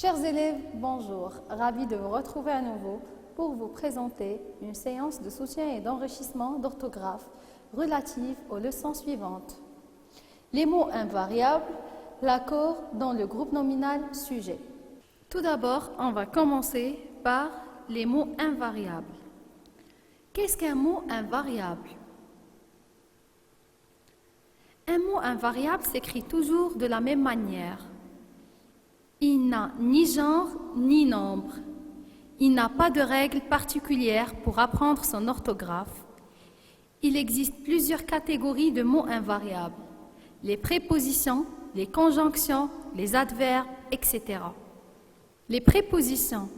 Chers élèves, bonjour. Ravi de vous retrouver à nouveau pour vous présenter une séance de soutien et d'enrichissement d'orthographe relative aux leçons suivantes. Les mots invariables, l'accord dans le groupe nominal sujet. Tout d'abord, on va commencer par les mots invariables. Qu'est-ce qu'un mot invariable? Un mot invariable s'écrit toujours de la même manière. Il n'a ni genre ni nombre. Il n'a pas de règle particulière pour apprendre son orthographe. Il existe plusieurs catégories de mots invariables. Les prépositions, les conjonctions, les adverbes, etc. Les prépositions.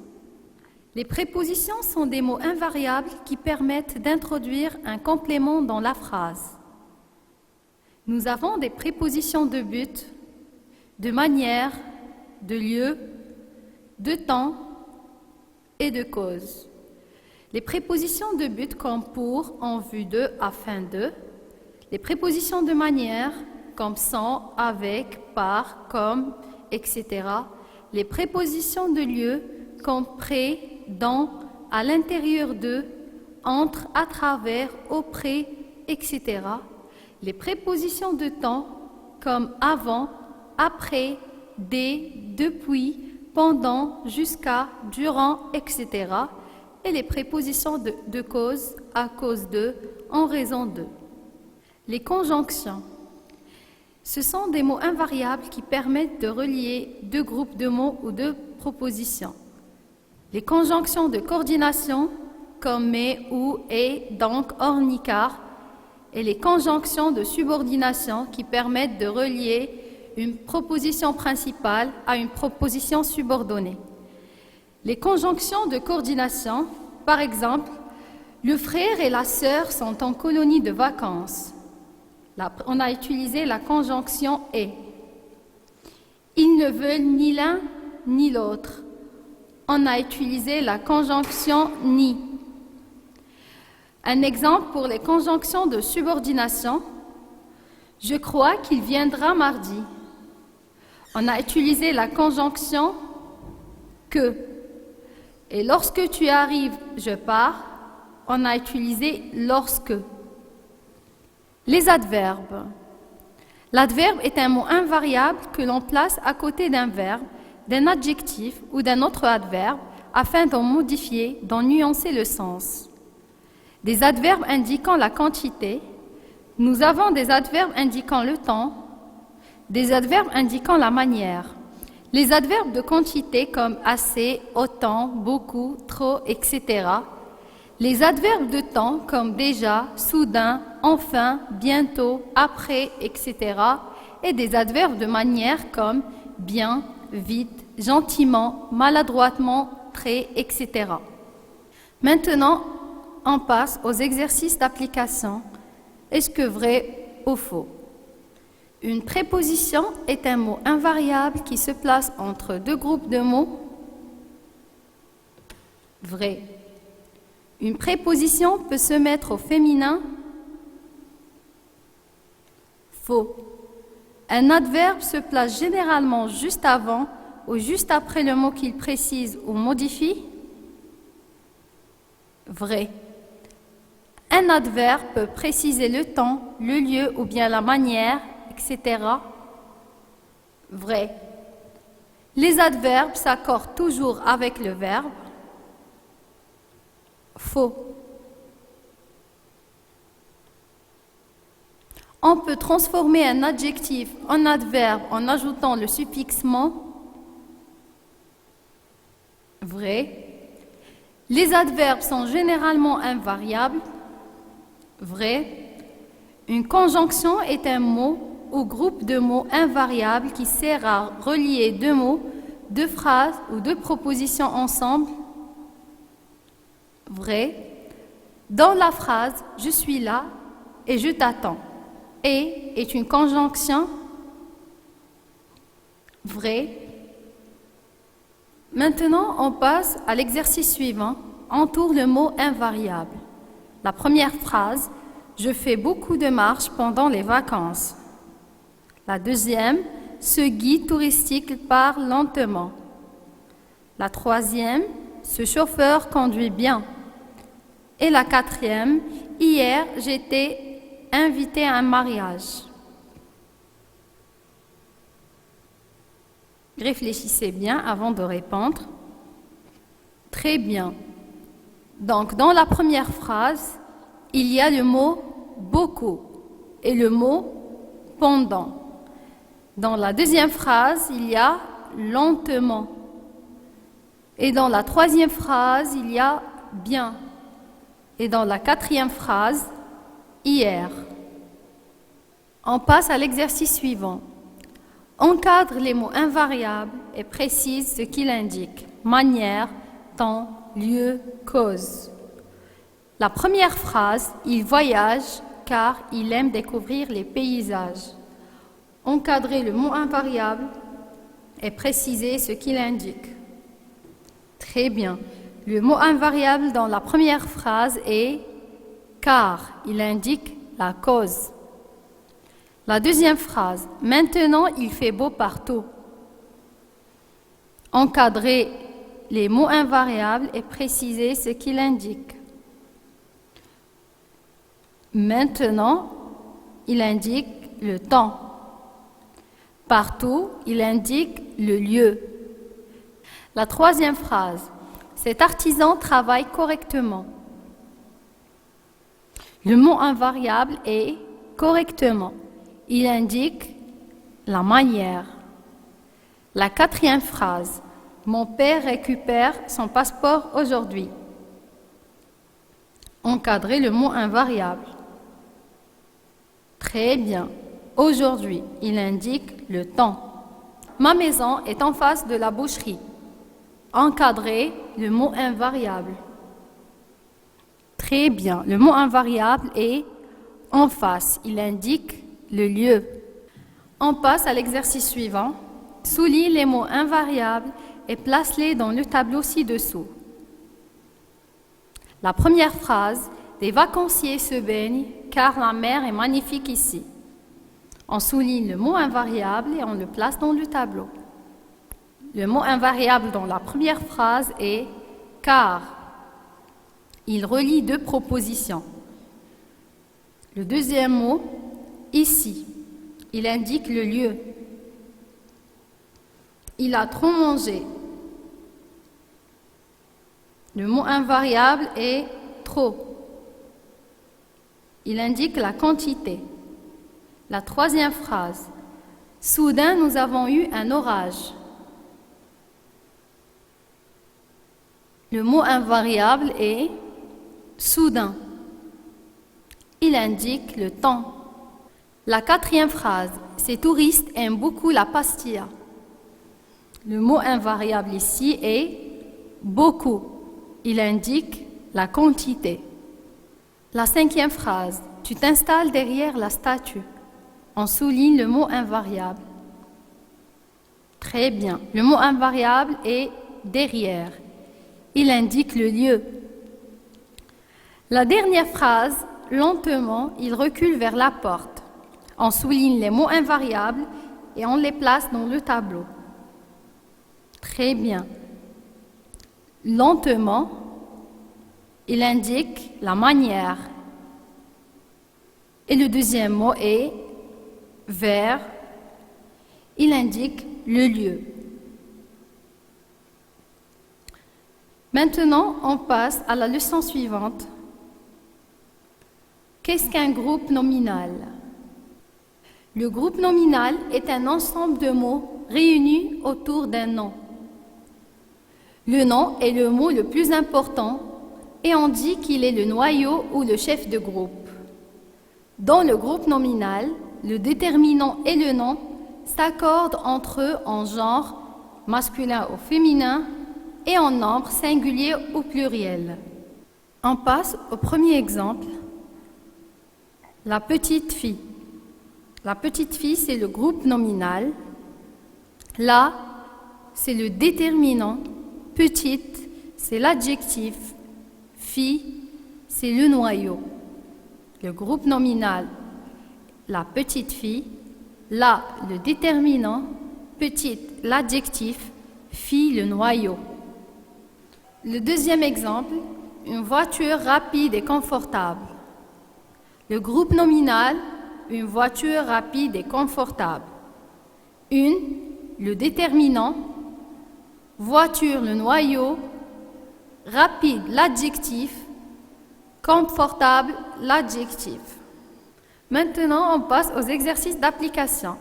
Les prépositions sont des mots invariables qui permettent d'introduire un complément dans la phrase. Nous avons des prépositions de but, de manière, de lieu, de temps et de cause. Les prépositions de but comme pour, en vue de, afin de. Les prépositions de manière comme sans, avec, par, comme, etc. Les prépositions de lieu comme près, dans, à l'intérieur de, entre, à travers, auprès, etc. Les prépositions de temps comme avant, après, dès, depuis, pendant, jusqu'à, durant, etc. Et les prépositions de cause, à cause de, en raison de. Les conjonctions. Ce sont des mots invariables qui permettent de relier deux groupes de mots ou de propositions. Les conjonctions de coordination, comme mais, ou, et, donc, or, ni, car, et les conjonctions de subordination qui permettent de relier une proposition principale à une proposition subordonnée. Les conjonctions de coordination, par exemple, le frère et la sœur sont en colonie de vacances. Là, on a utilisé la conjonction « et ». Ils ne veulent ni l'un ni l'autre. On a utilisé la conjonction « ni ». Un exemple pour les conjonctions de subordination, je crois qu'il viendra mardi. On a utilisé la conjonction que. Et lorsque tu arrives, je pars, on a utilisé lorsque. Les adverbes. L'adverbe est un mot invariable que l'on place à côté d'un verbe, d'un adjectif ou d'un autre adverbe afin d'en modifier, d'en nuancer le sens. Des adverbes indiquant la quantité. Nous avons des adverbes indiquant le temps, des adverbes indiquant la manière. Les adverbes de quantité comme assez, autant, beaucoup, trop, etc. Les adverbes de temps comme déjà, soudain, enfin, bientôt, après, etc. Et des adverbes de manière comme bien, vite, gentiment, maladroitement, très, etc. Maintenant, on passe aux exercices d'application. Est-ce que vrai ou faux? Une préposition est un mot invariable qui se place entre deux groupes de mots. Vrai. Une préposition peut se mettre au féminin. Faux. Un adverbe se place généralement juste avant ou juste après le mot qu'il précise ou modifie. Vrai. Un adverbe peut préciser le temps, le lieu ou bien la manière, etc. Vrai. Les adverbes s'accordent toujours avec le verbe. Faux. On peut transformer un adjectif en adverbe en ajoutant le suffixe -ment. Vrai. Les adverbes sont généralement invariables. Vrai. Une conjonction est un mot ou groupe de mots invariables qui sert à relier deux mots, deux phrases ou deux propositions ensemble. Vrai. Dans la phrase « je suis là et je t'attends » et est une conjonction. Vrai. Maintenant, on passe à l'exercice suivant. Entoure le mot invariable. La première phrase, je fais beaucoup de marches pendant les vacances. La deuxième, ce guide touristique part lentement. La troisième, ce chauffeur conduit bien. Et la quatrième, hier j'étais invitée à un mariage. Réfléchissez bien avant de répondre. Très bien. Donc, dans la première phrase, il y a le mot beaucoup et le mot pendant. Dans la deuxième phrase, il y a lentement. Et dans la troisième phrase, il y a bien. Et dans la quatrième phrase, hier. On passe à l'exercice suivant. Encadre les mots invariables et précise ce qu'ils indiquent. Manière, temps, lieu, cause. La première phrase, il voyage car il aime découvrir les paysages. Encadrer le mot invariable et préciser ce qu'il indique. Très bien. Le mot invariable dans la première phrase est car il indique la cause. La deuxième phrase, maintenant il fait beau partout. Encadrer les mots invariables et préciser ce qu'il indique. Maintenant, il indique le temps. Partout, il indique le lieu. La troisième phrase, cet artisan travaille correctement. Le mot invariable est correctement. Il indique la manière. La quatrième phrase, mon père récupère son passeport aujourd'hui. Encadrer le mot invariable. Très bien. Aujourd'hui, il indique le temps. Ma maison est en face de la boucherie. Encadrer le mot invariable. Très bien. Le mot invariable est en face. Il indique le lieu. On passe à l'exercice suivant. Souligne les mots invariables et place-les dans le tableau ci-dessous. La première phrase, des vacanciers se baignent car la mer est magnifique ici. On souligne le mot invariable et on le place dans le tableau. Le mot invariable dans la première phrase est car. Il relie deux propositions. Le deuxième mot, ici, il indique le lieu. Il a trop mangé. Le mot invariable est trop. Il indique la quantité. La troisième phrase. Soudain, nous avons eu un orage. Le mot invariable est soudain. Il indique le temps. La quatrième phrase. Ces touristes aiment beaucoup la pastilla. Le mot invariable ici est beaucoup. Il indique la quantité. La cinquième phrase. Tu t'installes derrière la statue. On souligne le mot invariable. Très bien. Le mot invariable est derrière. Il indique le lieu. La dernière phrase, lentement, il recule vers la porte. On souligne les mots invariables et on les place dans le tableau. Très bien. Lentement, il indique la manière. Et le deuxième mot est vers. Il indique le lieu. Maintenant, on passe à la leçon suivante. Qu'est-ce qu'un groupe nominal? Le groupe nominal est un ensemble de mots réunis autour d'un nom. Le nom est le mot le plus important et on dit qu'il est le noyau ou le chef de groupe. Dans le groupe nominal, le déterminant et le nom s'accordent entre eux en genre masculin ou féminin et en nombre singulier ou pluriel. On passe au premier exemple. La petite fille. La petite fille, c'est le groupe nominal. La, c'est le déterminant. Petite, c'est l'adjectif. Fille, c'est le noyau. Le groupe nominal, la petite fille. La, le déterminant. Petite, l'adjectif. Fille, le noyau. Le deuxième exemple, une voiture rapide et confortable. Le groupe nominal, une voiture rapide et confortable. Une, le déterminant. Voiture, le noyau. Rapide, l'adjectif. Confortable, l'adjectif. Maintenant, on passe aux exercices d'application.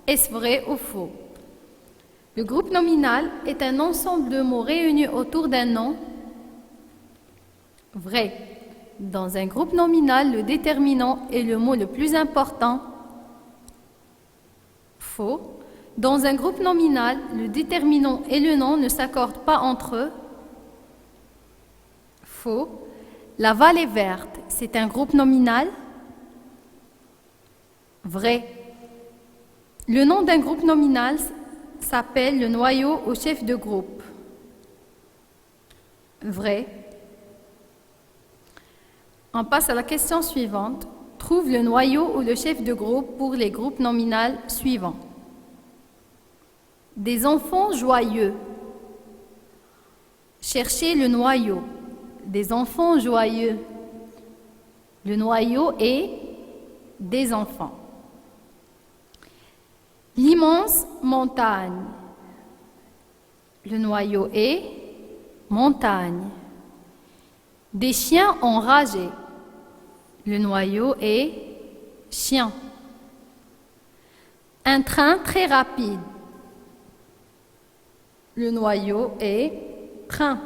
Est-ce vrai ou faux? Le groupe nominal est un ensemble de mots réunis autour d'un nom. Vrai. Dans un groupe nominal, le déterminant est le mot le plus important. Faux. Dans un groupe nominal, le déterminant et le nom ne s'accordent pas entre eux. Faux. La vallée verte, c'est un groupe nominal. Vrai. Le nom d'un groupe nominal s'appelle le noyau ou chef de groupe. Vrai. On passe à la question suivante. Trouve le noyau ou le chef de groupe pour les groupes nominaux suivants. Des enfants joyeux. Cherchez le noyau. Des enfants joyeux. Le noyau est des enfants. L'immense montagne. Le noyau est montagne. Des chiens enragés. Le noyau est chien. Un train très rapide. Le noyau est train.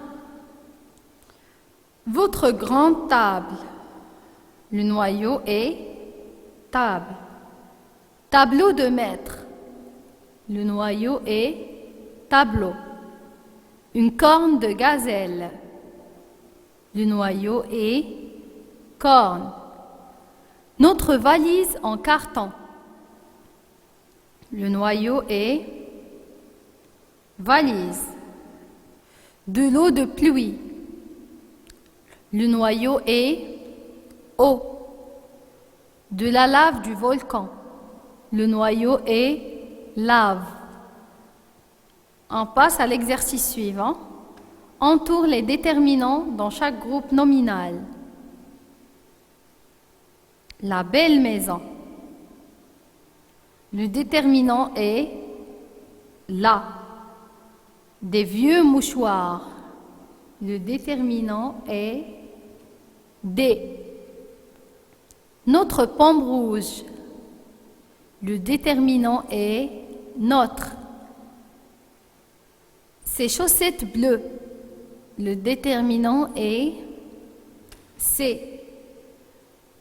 Votre grande table. Le noyau est table. Tableau de maître. Le noyau est tableau. Une corne de gazelle. Le noyau est corne. Notre valise en carton. Le noyau est valise. De l'eau de pluie. Le noyau est eau. De la lave du volcan. Le noyau est lave. On passe à l'exercice suivant. Entoure les déterminants dans chaque groupe nominal. La belle maison. Le déterminant est la. Des vieux mouchoirs. Le déterminant est des. Notre pomme rouge. Le déterminant est notre. Ses chaussettes bleues. Le déterminant est c'est.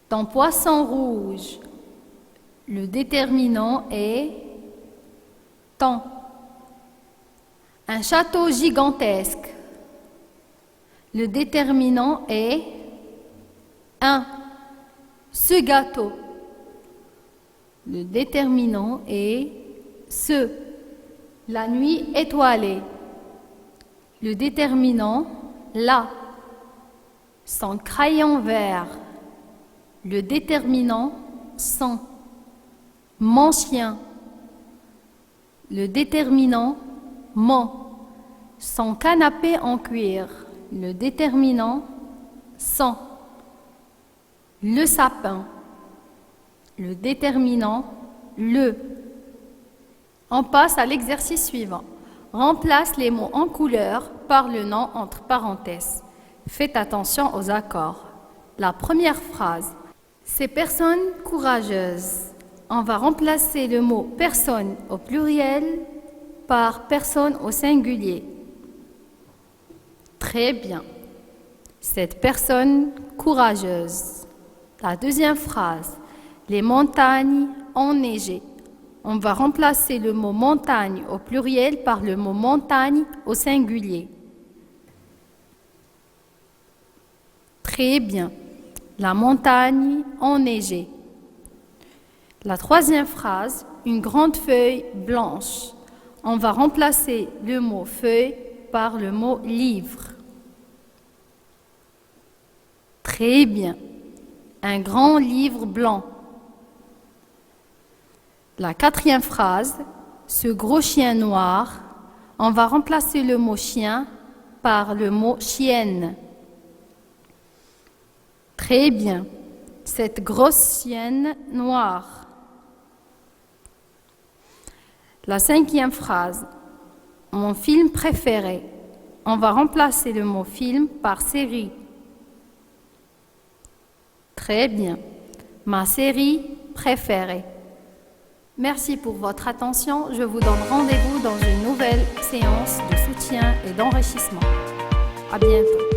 Ton poisson rouge. Le déterminant est ton. Un château gigantesque. Le déterminant est un. Ce gâteau. Le déterminant est ce. La nuit étoilée. Le déterminant, la. Son crayon vert. Le déterminant, son. Mon chien. Le déterminant, mon. Son canapé en cuir. Le déterminant, son. Le sapin. Le déterminant, le. On passe à l'exercice suivant. Remplace les mots en couleur par le nom entre parenthèses. Faites attention aux accords. La première phrase. Ces personnes courageuses. On va remplacer le mot personne au pluriel par personne au singulier. Très bien. Cette personne courageuse. La deuxième phrase. Les montagnes enneigées. On va remplacer le mot montagne au pluriel par le mot montagne au singulier. Très bien. La montagne enneigée. La troisième phrase, une grande feuille blanche. On va remplacer le mot feuille par le mot livre. Très bien. Un grand livre blanc. La quatrième phrase, ce gros chien noir. On va remplacer le mot chien par le mot chienne. Très bien. Cette grosse chienne noire. La 5e phrase. Mon film préféré. On va remplacer le mot film par série. Très bien. Ma série préférée. Merci pour votre attention. Je vous donne rendez-vous dans une nouvelle séance de soutien et d'enrichissement. À bientôt.